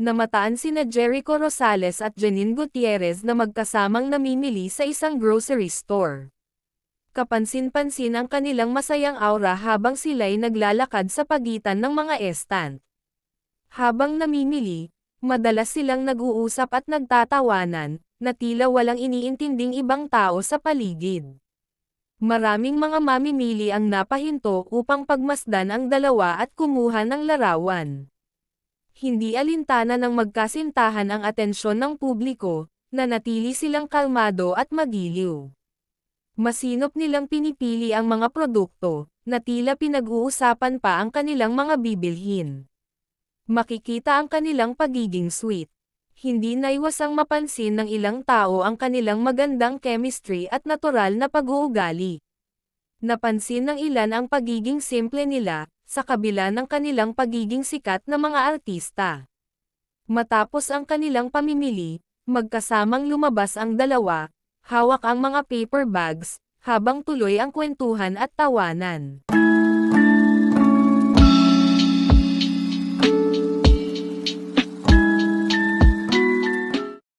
Namataan sina Jericho Rosales at Janine Gutierrez na magkasamang namimili sa isang grocery store. Kapansin-pansin ang kanilang masayang aura habang sila'y naglalakad sa pagitan ng mga stand. Habang namimili, madalas silang nag-uusap at nagtatawanan, na tila walang iniintinding ibang tao sa paligid. Maraming mga mamimili ang napahinto upang pagmasdan ang dalawa at kumuha ng larawan. Hindi alintana ng magkasintahan ang atensyon ng publiko, nanatili silang kalmado at magiliw. Masinop nilang pinipili ang mga produkto, na tila pinag-uusapan pa ang kanilang mga bibilhin. Makikita ang kanilang pagiging sweet. Hindi naiwasang mapansin ng ilang tao ang kanilang magandang chemistry at natural na pag-uugali. Napansin ng ilan ang pagiging simple nila, sa kabila ng kanilang pagiging sikat na mga artista. Matapos ang kanilang pamimili, magkasamang lumabas ang dalawa, hawak ang mga paper bags, habang tuloy ang kwentuhan at tawanan.